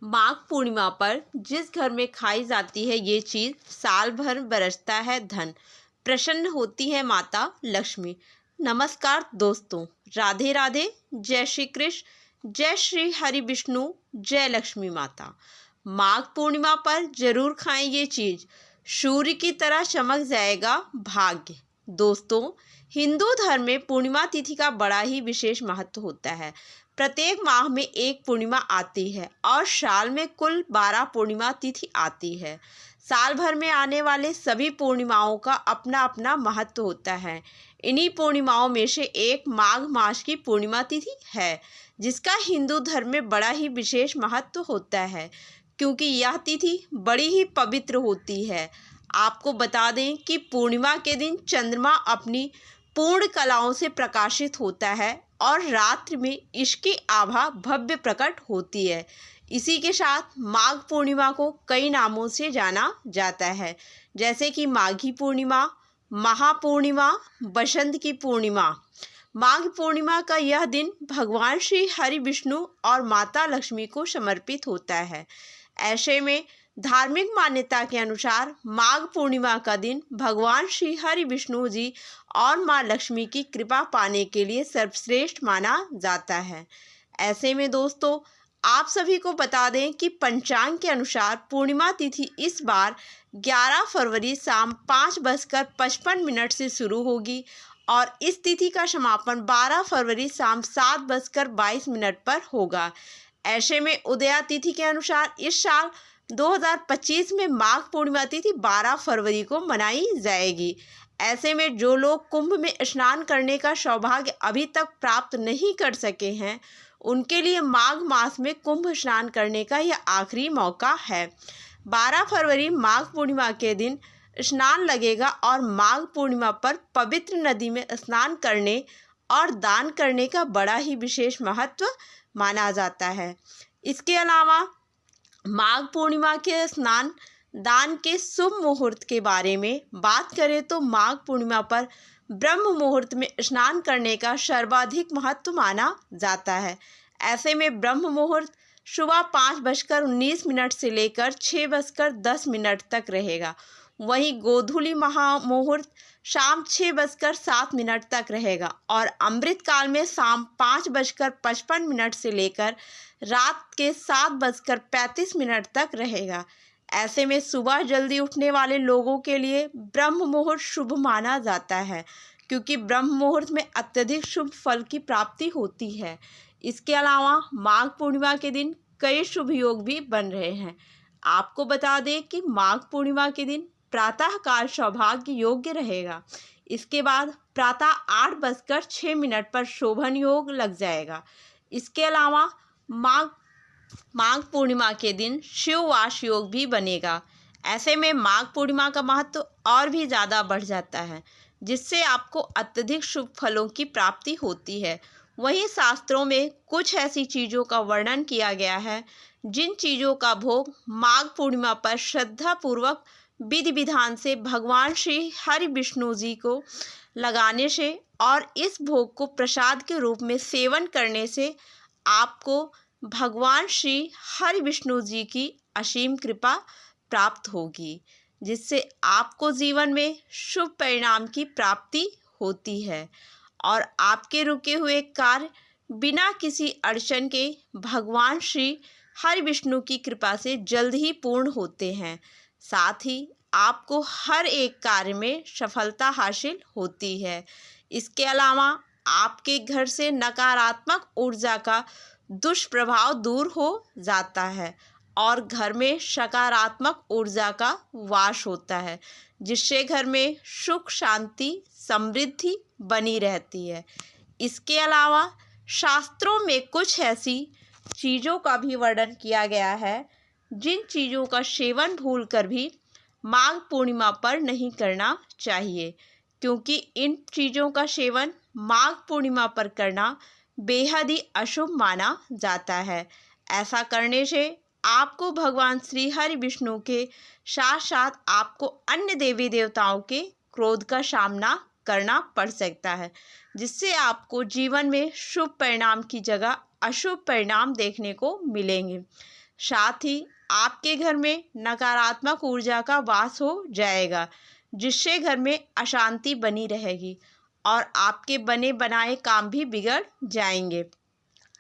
माघ पूर्णिमा पर जिस घर में खाई जाती है ये चीज़, साल भर बरसता है धन, प्रसन्न होती है माता लक्ष्मी। नमस्कार दोस्तों, राधे राधे, जय श्री कृष्ण, जय श्री हरि विष्णु, जय लक्ष्मी माता। माघ पूर्णिमा पर जरूर खाएं ये चीज़, सूर्य की तरह चमक जाएगा भाग्य। दोस्तों, हिंदू धर्म में पूर्णिमा तिथि का बड़ा ही विशेष महत्व होता है। प्रत्येक माह में एक पूर्णिमा आती है और साल में कुल 12 पूर्णिमा तिथि आती है। साल भर में आने वाले सभी पूर्णिमाओं का अपना अपना महत्व होता है। इन्हीं पूर्णिमाओं में से एक माघ मास की पूर्णिमा तिथि है, जिसका हिंदू धर्म में बड़ा ही विशेष महत्व होता है, क्योंकि यह तिथि बड़ी ही पवित्र होती है। आपको बता दें कि पूर्णिमा के दिन चंद्रमा अपनी पूर्ण कलाओं से प्रकाशित होता है और रात्रि में इसकी आभा भव्य प्रकट होती है। इसी के साथ माघ पूर्णिमा को कई नामों से जाना जाता है, जैसे कि माघी पूर्णिमा, महापूर्णिमा, बसंत की पूर्णिमा। माघ पूर्णिमा का यह दिन भगवान श्री हरि विष्णु और माता लक्ष्मी को समर्पित होता है। ऐसे में धार्मिक मान्यता के अनुसार माघ पूर्णिमा का दिन भगवान श्री हरि विष्णु जी और माँ लक्ष्मी की कृपा पाने के लिए सर्वश्रेष्ठ माना जाता है। ऐसे में दोस्तों, आप सभी को बता दें कि पंचांग के अनुसार पूर्णिमा तिथि इस बार 11 फरवरी शाम 5:55 से शुरू होगी और इस तिथि का समापन 12 फरवरी शाम 7:22 पर होगा। ऐसे में उदया तिथि के अनुसार इस साल 2025 में माघ पूर्णिमा तिथि 12 फरवरी को मनाई जाएगी। ऐसे में जो लोग कुंभ में स्नान करने का सौभाग्य अभी तक प्राप्त नहीं कर सके हैं, उनके लिए माघ मास में कुंभ स्नान करने का यह आखिरी मौका है। 12 फरवरी माघ पूर्णिमा के दिन स्नान लगेगा और माघ पूर्णिमा पर पवित्र नदी में स्नान करने और दान करने का बड़ा ही विशेष महत्व माना जाता है। इसके अलावा माघ पूर्णिमा के स्नान दान के शुभ मुहूर्त के बारे में बात करें तो माघ पूर्णिमा पर ब्रह्म मुहूर्त में स्नान करने का सर्वाधिक महत्व माना जाता है। ऐसे में ब्रह्म मुहूर्त सुबह 5:19 से लेकर 6:10 तक रहेगा। वहीं गोधूली महामुहूर्त शाम 6:07 तक रहेगा और अमृत काल में शाम 5:55 से लेकर रात के 7:35 तक रहेगा। ऐसे में सुबह जल्दी उठने वाले लोगों के लिए ब्रह्म मुहूर्त शुभ माना जाता है, क्योंकि ब्रह्म मुहूर्त में अत्यधिक शुभ फल की प्राप्ति होती है। इसके अलावा माघ पूर्णिमा के दिन कई शुभ योग भी बन रहे हैं। आपको बता दें कि माघ पूर्णिमा के दिन प्रातःकाल सौभाग्य योग्य रहेगा। इसके बाद प्रातः 8:06 पर शोभन योग लग जाएगा। इसके अलावा माघ पूर्णिमा के दिन शिववास योग भी बनेगा। ऐसे में माघ पूर्णिमा का महत्व और भी ज़्यादा बढ़ जाता है, जिससे आपको अत्यधिक शुभ फलों की प्राप्ति होती है। वहीं शास्त्रों में कुछ ऐसी चीज़ों का वर्णन किया गया है जिन चीज़ों का भोग माघ पूर्णिमा पर श्रद्धापूर्वक विधि विधान से भगवान श्री हरि विष्णु जी को लगाने से और इस भोग को प्रसाद के रूप में सेवन करने से आपको भगवान श्री हरि विष्णु जी की असीम कृपा प्राप्त होगी, जिससे आपको जीवन में शुभ परिणाम की प्राप्ति होती है और आपके रुके हुए कार्य बिना किसी अड़चन के भगवान श्री हरि विष्णु की कृपा से जल्द ही पूर्ण होते हैं। साथ ही आपको हर एक कार्य में सफलता हासिल होती है। इसके अलावा आपके घर से नकारात्मक ऊर्जा का दुष्प्रभाव दूर हो जाता है और घर में सकारात्मक ऊर्जा का वास होता है, जिससे घर में सुख शांति समृद्धि बनी रहती है। इसके अलावा शास्त्रों में कुछ ऐसी चीज़ों का भी वर्णन किया गया है जिन चीज़ों का सेवन भूलकर भी माघ पूर्णिमा पर नहीं करना चाहिए, क्योंकि इन चीज़ों का सेवन माघ पूर्णिमा पर करना बेहद ही अशुभ माना जाता है। ऐसा करने से आपको भगवान श्री हरि विष्णु के साथ साथ आपको अन्य देवी देवताओं के क्रोध का सामना करना पड़ सकता है, जिससे आपको जीवन में शुभ परिणाम की जगह अशुभ परिणाम देखने को मिलेंगे। साथ ही आपके घर में नकारात्मक ऊर्जा का वास हो जाएगा, जिससे घर में अशांति बनी रहेगी और आपके बने बनाए काम भी बिगड़ जाएंगे।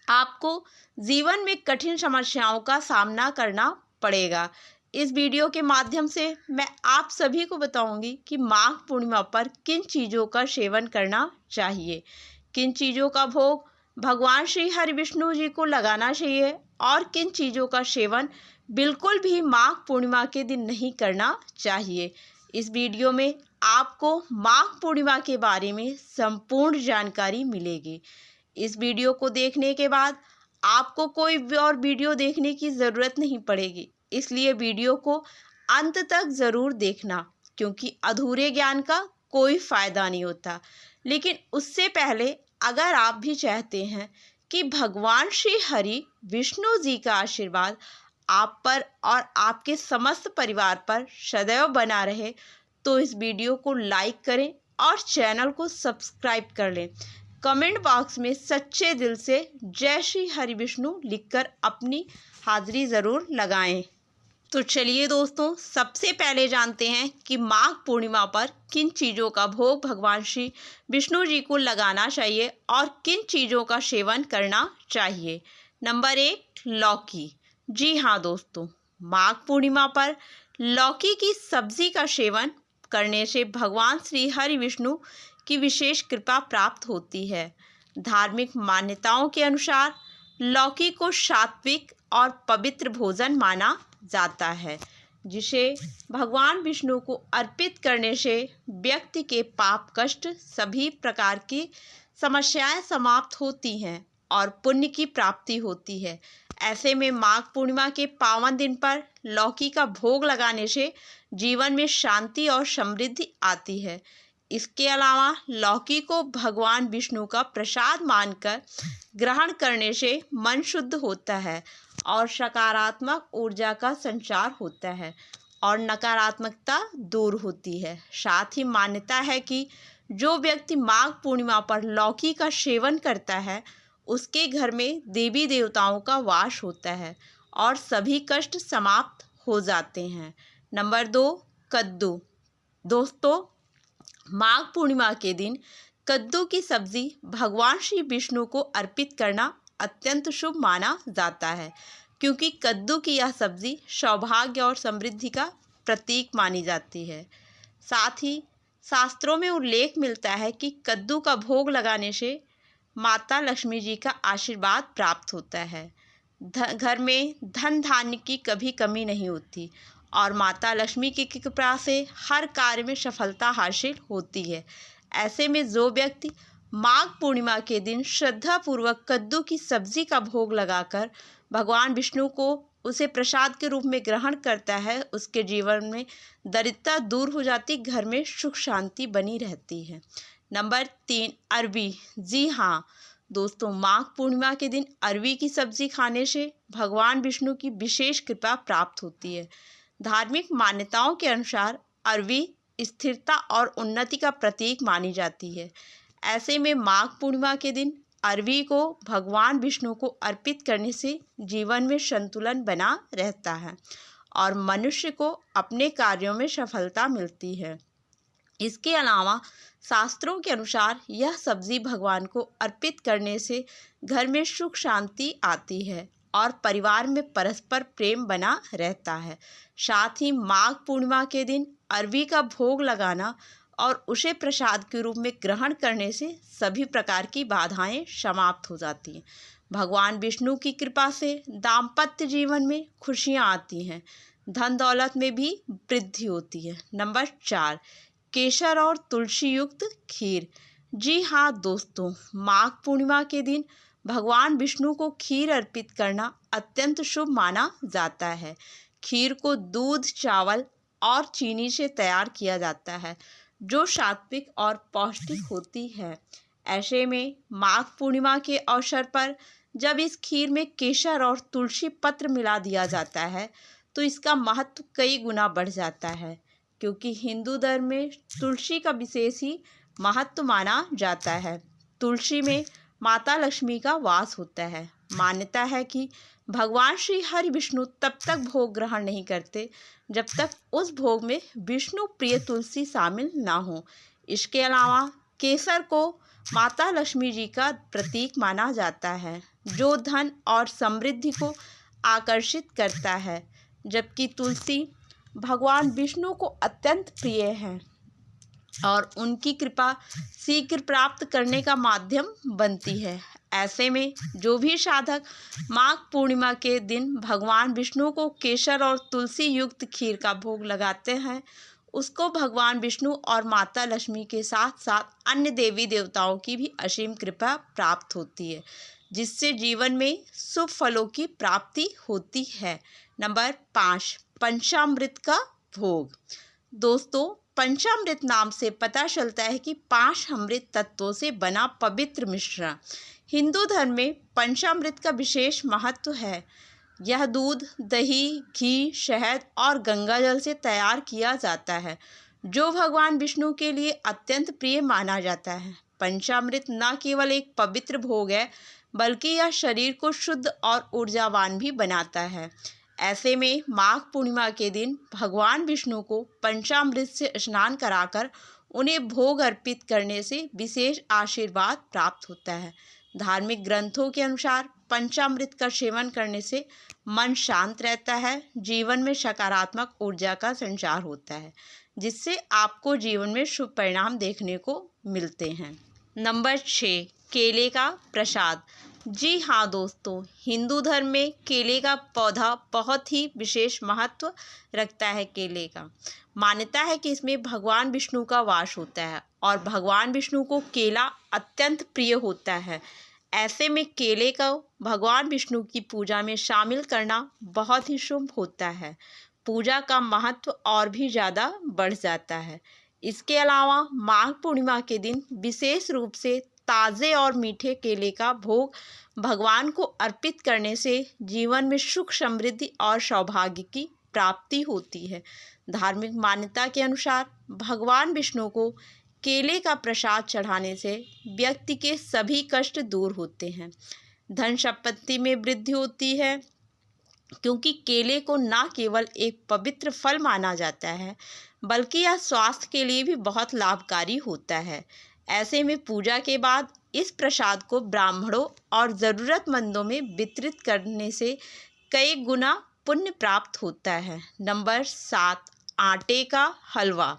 आपको जीवन में कठिन समस्याओं का सामना करना पड़ेगा। इस वीडियो के माध्यम से मैं आप सभी को बताऊंगी कि माघ पूर्णिमा पर किन चीज़ों का सेवन करना चाहिए, किन चीज़ों का भोग भगवान श्री हरि विष्णु जी को लगाना चाहिए और किन चीज़ों का सेवन बिल्कुल भी माघ पूर्णिमा के दिन नहीं करना चाहिए। इस वीडियो में आपको माघ पूर्णिमा के बारे में संपूर्ण जानकारी मिलेगी। इस वीडियो को देखने के बाद आपको कोई और वीडियो देखने की ज़रूरत नहीं पड़ेगी, इसलिए वीडियो को अंत तक ज़रूर देखना, क्योंकि अधूरे ज्ञान का कोई फ़ायदा नहीं होता। लेकिन उससे पहले अगर आप भी चाहते हैं कि भगवान श्री हरि विष्णु जी का आशीर्वाद आप पर और आपके समस्त परिवार पर सदैव बना रहे, तो इस वीडियो को लाइक करें और चैनल को सब्सक्राइब कर लें। कमेंट बॉक्स में सच्चे दिल से जय श्री हरि विष्णु लिखकर अपनी हाजिरी ज़रूर लगाएं। तो चलिए दोस्तों, सबसे पहले जानते हैं कि माघ पूर्णिमा पर किन चीज़ों का भोग भगवान श्री विष्णु जी को लगाना चाहिए और किन चीज़ों का सेवन करना चाहिए। नंबर 1, लौकी। जी हाँ दोस्तों, माघ पूर्णिमा पर लौकी की सब्जी का सेवन करने से भगवान श्री हरि विष्णु की विशेष कृपा प्राप्त होती है। धार्मिक मान्यताओं के अनुसार लौकी को सात्विक और पवित्र भोजन माना जाता है, जिसे भगवान विष्णु को अर्पित करने से व्यक्ति के पाप कष्ट सभी प्रकार की समस्याएं समाप्त होती हैं और पुण्य की प्राप्ति होती है। ऐसे में माघ पूर्णिमा के पावन दिन पर लौकी का भोग लगाने से जीवन में शांति और समृद्धि आती है। इसके अलावा लौकी को भगवान विष्णु का प्रसाद मानकर ग्रहण करने से मन शुद्ध होता है और सकारात्मक ऊर्जा का संचार होता है और नकारात्मकता दूर होती है। साथ ही मान्यता है कि जो व्यक्ति माघ पूर्णिमा पर लौकी का सेवन करता है, उसके घर में देवी देवताओं का वास होता है और सभी कष्ट समाप्त हो जाते हैं। नंबर 2, कद्दू। दोस्तों, माघ पूर्णिमा के दिन कद्दू की सब्जी भगवान श्री विष्णु को अर्पित करना अत्यंत शुभ माना जाता है, क्योंकि कद्दू की यह सब्जी सौभाग्य और समृद्धि का प्रतीक मानी जाती है। साथ ही शास्त्रों में उल्लेख मिलता है कि कद्दू का भोग लगाने से माता लक्ष्मी जी का आशीर्वाद प्राप्त होता है। घर में धन धान्य की कभी कमी नहीं होती और माता लक्ष्मी की कृपा से हर कार्य में सफलता हासिल होती है। ऐसे में जो व्यक्ति माघ पूर्णिमा के दिन श्रद्धापूर्वक कद्दू की सब्जी का भोग लगाकर भगवान विष्णु को उसे प्रसाद के रूप में ग्रहण करता है, उसके जीवन में दरिद्रता दूर हो जाती, घर में सुख शांति बनी रहती है। नंबर 3, अरबी। जी हाँ दोस्तों, माघ पूर्णिमा के दिन अरबी की सब्जी खाने से भगवान विष्णु की विशेष कृपा प्राप्त होती है। धार्मिक मान्यताओं के अनुसार अरबी स्थिरता और उन्नति का प्रतीक मानी जाती है। ऐसे में माघ पूर्णिमा के दिन अरबी को भगवान विष्णु को अर्पित करने से जीवन में संतुलन बना रहता है और मनुष्य को अपने कार्यों में सफलता मिलती है। इसके अलावा शास्त्रों के अनुसार यह सब्जी भगवान को अर्पित करने से घर में सुख शांति आती है और परिवार में परस्पर प्रेम बना रहता है। साथ ही माघ पूर्णिमा के दिन अरबी का भोग लगाना और उसे प्रसाद के रूप में ग्रहण करने से सभी प्रकार की बाधाएं समाप्त हो जाती हैं। भगवान विष्णु की कृपा से दाम्पत्य जीवन में खुशियां आती हैं, धन दौलत में भी वृद्धि होती है। नंबर 4, केसर और तुलसी युक्त खीर। जी हाँ दोस्तों, माघ पूर्णिमा के दिन भगवान विष्णु को खीर अर्पित करना अत्यंत शुभ माना जाता है। खीर को दूध, चावल और चीनी से तैयार किया जाता है, जो सात्विक और पौष्टिक होती है। ऐसे में माघ पूर्णिमा के अवसर पर जब इस खीर में केसर और तुलसी पत्र मिला दिया जाता है, तो इसका महत्व कई गुना बढ़ जाता है, क्योंकि हिंदू धर्म में तुलसी का विशेष ही महत्व माना जाता है। तुलसी में माता लक्ष्मी का वास होता है। मान्यता है कि भगवान श्री हरि विष्णु तब तक भोग ग्रहण नहीं करते जब तक उस भोग में विष्णु प्रिय तुलसी शामिल ना हो। इसके अलावा केसर को माता लक्ष्मी जी का प्रतीक माना जाता है, जो धन और समृद्धि को आकर्षित करता है, जबकि तुलसी भगवान विष्णु को अत्यंत प्रिय है और उनकी कृपा शीघ्र प्राप्त करने का माध्यम बनती है। ऐसे में जो भी साधक माघ पूर्णिमा के दिन भगवान विष्णु को केसर और तुलसी युक्त खीर का भोग लगाते हैं, उसको भगवान विष्णु और माता लक्ष्मी के साथ साथ अन्य देवी देवताओं की भी असीम कृपा प्राप्त होती है, जिससे जीवन में शुभ फलों की प्राप्ति होती है। नंबर 5, पंचामृत का भोग। दोस्तों, पंचामृत नाम से पता चलता है कि 5 अमृत तत्वों से बना पवित्र मिश्रण। हिंदू धर्म में पंचामृत का विशेष महत्व है। यह दूध, दही, घी, शहद और गंगा जल से तैयार किया जाता है, जो भगवान विष्णु के लिए अत्यंत प्रिय माना जाता है। पंचामृत न केवल एक पवित्र भोग है, बल्कि यह शरीर को शुद्ध और ऊर्जावान भी बनाता है। ऐसे में माघ पूर्णिमा के दिन भगवान विष्णु को पंचामृत से स्नान कराकर उन्हें भोग अर्पित करने से विशेष आशीर्वाद प्राप्त होता है। धार्मिक ग्रंथों के अनुसार पंचामृत का सेवन करने से मन शांत रहता है, जीवन में सकारात्मक ऊर्जा का संचार होता है, जिससे आपको जीवन में शुभ परिणाम देखने को मिलते हैं। नंबर 6, केले का प्रसाद। जी हाँ दोस्तों, हिंदू धर्म में केले का पौधा बहुत ही विशेष महत्व रखता है। केले का मान्यता है कि इसमें भगवान विष्णु का वास होता है और भगवान विष्णु को केला अत्यंत प्रिय होता है। ऐसे में केले को भगवान विष्णु की पूजा में शामिल करना बहुत ही शुभ होता है। पूजा का महत्व और भी ज़्यादा बढ़ जाता है। इसके अलावा माघ पूर्णिमा के दिन विशेष रूप से ताज़े और मीठे केले का भोग भगवान को अर्पित करने से जीवन में सुख, समृद्धि और सौभाग्य की प्राप्ति होती है। धार्मिक मान्यता के अनुसार भगवान विष्णु को केले का प्रसाद चढ़ाने से व्यक्ति के सभी कष्ट दूर होते हैं, धन संपत्ति में वृद्धि होती है, क्योंकि केले को न केवल एक पवित्र फल माना जाता है, बल्कि यह स्वास्थ्य के लिए भी बहुत लाभकारी होता है। ऐसे में पूजा के बाद इस प्रसाद को ब्राह्मणों और ज़रूरतमंदों में वितरित करने से कई गुना पुण्य प्राप्त होता है। नंबर 7, आटे का हलवा।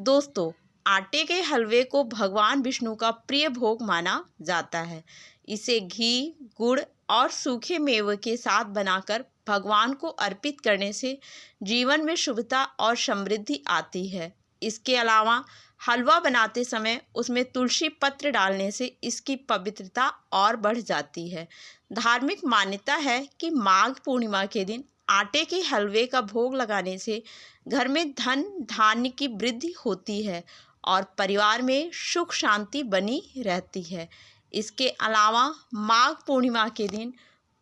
दोस्तों, आटे के हलवे को भगवान विष्णु का प्रिय भोग माना जाता है। इसे घी, गुड़ और सूखे मेवे के साथ बनाकर भगवान को अर्पित करने से जीवन में शुभता और समृद्धि आती है। इसके अलावा हलवा बनाते समय उसमें तुलसी पत्र डालने से इसकी पवित्रता और बढ़ जाती है। धार्मिक मान्यता है कि माघ पूर्णिमा के दिन आटे के हलवे का भोग लगाने से घर में धन धान्य की वृद्धि होती है और परिवार में सुख शांति बनी रहती है। इसके अलावा माघ पूर्णिमा के दिन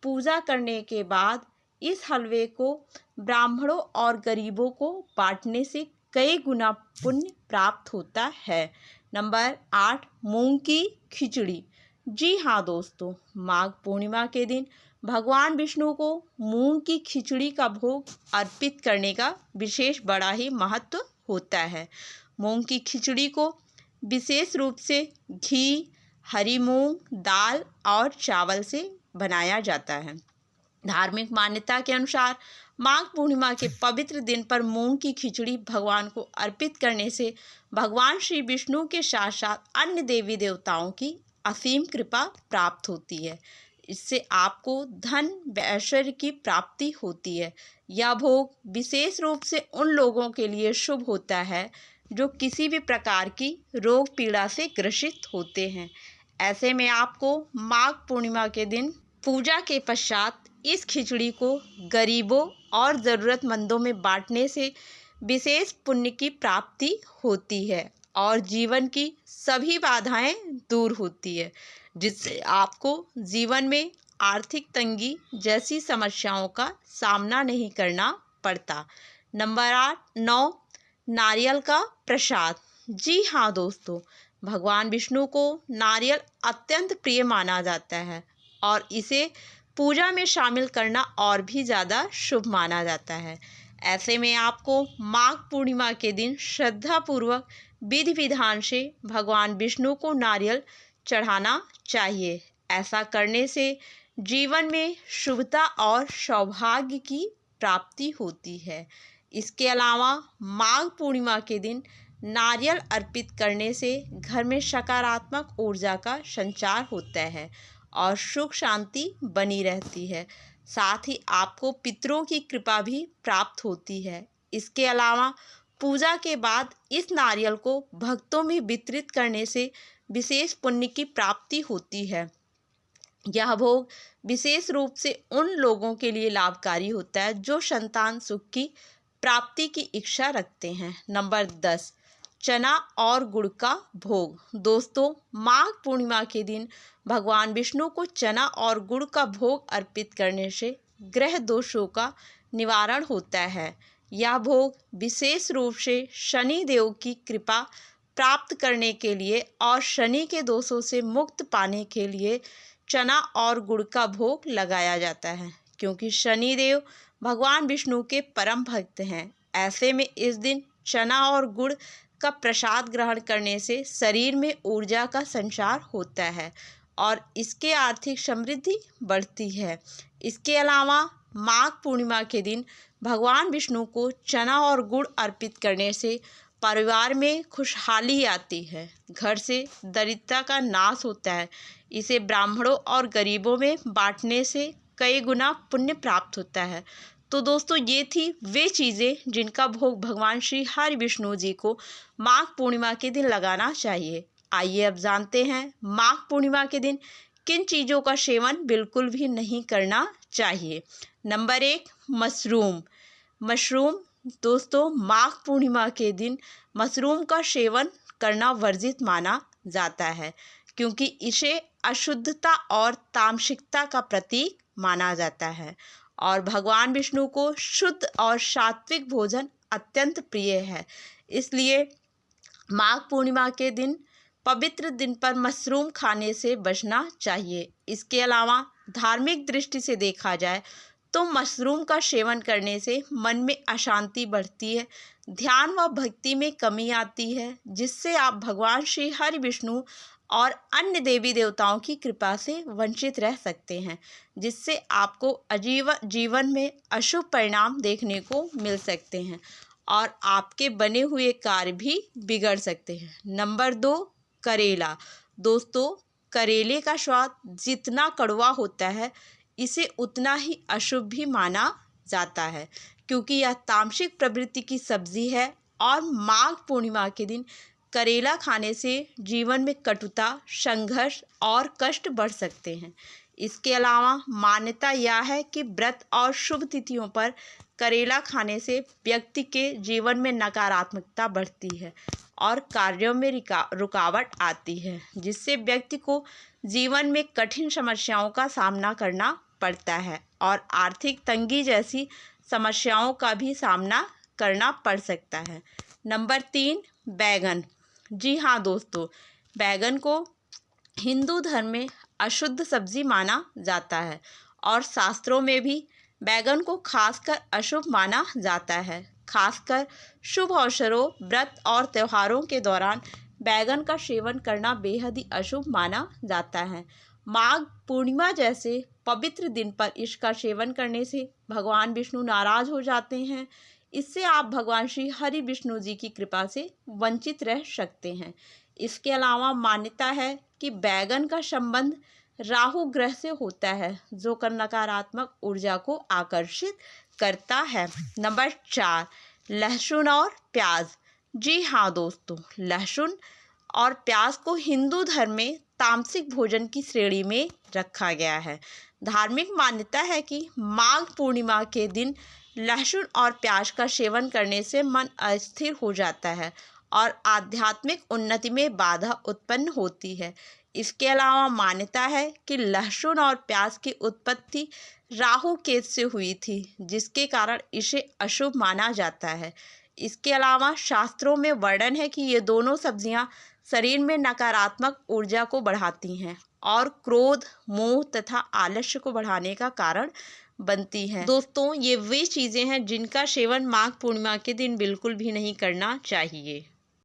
पूजा करने के बाद इस हलवे को ब्राह्मणों और गरीबों को बांटने से कई गुना पुण्य प्राप्त होता है। नंबर 8, मूंग की खिचड़ी। जी हाँ दोस्तों, माघ पूर्णिमा के दिन भगवान विष्णु को मूंग की खिचड़ी का भोग अर्पित करने का विशेष बड़ा ही महत्व होता है। मूंग की खिचड़ी को विशेष रूप से घी, हरी मूंग दाल और चावल से बनाया जाता है। धार्मिक मान्यता के अनुसार माघ पूर्णिमा के पवित्र दिन पर मूंग की खिचड़ी भगवान को अर्पित करने से भगवान श्री विष्णु के साथ साथ अन्य देवी देवताओं की असीम कृपा प्राप्त होती है। इससे आपको धन व ऐश्वर्य की प्राप्ति होती है। यह भोग विशेष रूप से उन लोगों के लिए शुभ होता है जो किसी भी प्रकार की रोग पीड़ा से ग्रसित होते हैं। ऐसे में आपको माघ पूर्णिमा के दिन पूजा के पश्चात इस खिचड़ी को गरीबों और ज़रूरतमंदों में बांटने से विशेष पुण्य की प्राप्ति होती है और जीवन की सभी बाधाएं दूर होती है, जिससे आपको जीवन में आर्थिक तंगी जैसी समस्याओं का सामना नहीं करना पड़ता। नंबर 9, नारियल का प्रसाद। जी हाँ दोस्तों, भगवान विष्णु को नारियल अत्यंत प्रिय माना जाता है और इसे पूजा में शामिल करना और भी ज़्यादा शुभ माना जाता है। ऐसे में आपको माघ पूर्णिमा के दिन श्रद्धापूर्वक विधि विधान से भगवान विष्णु को नारियल चढ़ाना चाहिए। ऐसा करने से जीवन में शुभता और सौभाग्य की प्राप्ति होती है। इसके अलावा माघ पूर्णिमा के दिन नारियल अर्पित करने से घर में सकारात्मक ऊर्जा का संचार होता है और सुख शांति बनी रहती है। साथ ही आपको पितरों की कृपा भी प्राप्त होती है। इसके अलावा पूजा के बाद इस नारियल को भक्तों में वितरित करने से विशेष पुण्य की प्राप्ति होती है। यह भोग विशेष रूप से उन लोगों के लिए लाभकारी होता है जो संतान सुख की प्राप्ति की इच्छा रखते हैं। नंबर 10, चना और गुड़ का भोग। दोस्तों, माघ पूर्णिमा के दिन भगवान विष्णु को चना और गुड़ का भोग अर्पित करने से ग्रह दोषों का निवारण होता है। यह भोग विशेष रूप से शनि देव की कृपा प्राप्त करने के लिए और शनि के दोषों से मुक्त पाने के लिए चना और गुड़ का भोग लगाया जाता है, क्योंकि शनि देव भगवान विष्णु के परम भक्त हैं। ऐसे में इस दिन चना और गुड़ का प्रसाद ग्रहण करने से शरीर में ऊर्जा का संचार होता है और इसके आर्थिक समृद्धि बढ़ती है। इसके अलावा माघ पूर्णिमा के दिन भगवान विष्णु को चना और गुड़ अर्पित करने से परिवार में खुशहाली आती है, घर से दरिद्रता का नाश होता है। इसे ब्राह्मणों और गरीबों में बांटने से कई गुना पुण्य प्राप्त होता है। तो दोस्तों, ये थी वे चीज़ें जिनका भोग भगवान श्री हरि विष्णु जी को माघ पूर्णिमा के दिन लगाना चाहिए। आइए अब जानते हैं माघ पूर्णिमा के दिन किन चीज़ों का सेवन बिल्कुल भी नहीं करना चाहिए। Number 1, mushroom. दोस्तों, माघ पूर्णिमा के दिन मशरूम का सेवन करना वर्जित माना जाता है, क्योंकि इसे अशुद्धता और तामसिकता का प्रतीक माना जाता है और भगवान विष्णु को शुद्ध और सात्विक भोजन अत्यंत प्रिय है। इसलिए माघ पूर्णिमा के दिन पवित्र दिन पर मशरूम खाने से बचना चाहिए। इसके अलावा धार्मिक दृष्टि से देखा जाए तो मशरूम का सेवन करने से मन में अशांति बढ़ती है, ध्यान व भक्ति में कमी आती है, जिससे आप भगवान श्री हरि विष्णु और अन्य देवी देवताओं की कृपा से वंचित रह सकते हैं, जिससे आपको जीवन में अशुभ परिणाम देखने को मिल सकते हैं और आपके बने हुए कार्य भी बिगड़ सकते हैं। नंबर 2, करेला। दोस्तों, करेले का स्वाद जितना कड़वा होता है, इसे उतना ही अशुभ भी माना जाता है, क्योंकि यह तामसिक प्रवृत्ति की सब्जी है और माघ पूर्णिमा के दिन करेला खाने से जीवन में कटुता, संघर्ष और कष्ट बढ़ सकते हैं। इसके अलावा मान्यता यह है कि व्रत और शुभ तिथियों पर करेला खाने से व्यक्ति के जीवन में नकारात्मकता बढ़ती है और कार्यों में रुकावट आती है, जिससे व्यक्ति को जीवन में कठिन समस्याओं का सामना करना पड़ता है और आर्थिक तंगी जैसी समस्याओं का भी सामना करना पड़ सकता है। नंबर 3, बैगन। जी हाँ दोस्तों, बैगन को हिंदू धर्म में अशुद्ध सब्जी माना जाता है और शास्त्रों में भी बैगन को खासकर अशुभ माना जाता है। खासकर शुभ अवसरों, व्रत और त्योहारों के दौरान बैगन का सेवन करना बेहद ही अशुभ माना जाता है। माघ पूर्णिमा जैसे पवित्र दिन पर इसका सेवन करने से भगवान विष्णु नाराज हो जाते हैं। इससे आप भगवान श्री हरि विष्णु जी की कृपा से वंचित रह सकते हैं। इसके अलावा मान्यता है कि बैगन का संबंध राहु ग्रह से होता है, जो नकारात्मक ऊर्जा को आकर्षित करता है। नंबर 4, लहसुन और प्याज। जी हाँ दोस्तों, लहसुन और प्याज को हिंदू धर्म में तामसिक भोजन की श्रेणी में रखा गया है। धार्मिक मान्यता है कि माघ पूर्णिमा के दिन लहसुन और प्याज का सेवन करने से मन अस्थिर हो जाता है और आध्यात्मिक उन्नति में बाधा उत्पन्न होती है। इसके अलावा मान्यता है कि लहसुन और प्याज की उत्पत्ति राहु केतु से हुई थी, जिसके कारण इसे अशुभ माना जाता है। इसके अलावा शास्त्रों में वर्णन है कि ये दोनों सब्जियां शरीर में नकारात्मक ऊर्जा को बढ़ाती हैं और क्रोध, मोह तथा आलस्य को बढ़ाने का कारण बनती हैं। दोस्तों, ये वे चीज़ें हैं जिनका सेवन माघ पूर्णिमा के दिन बिल्कुल भी नहीं करना चाहिए।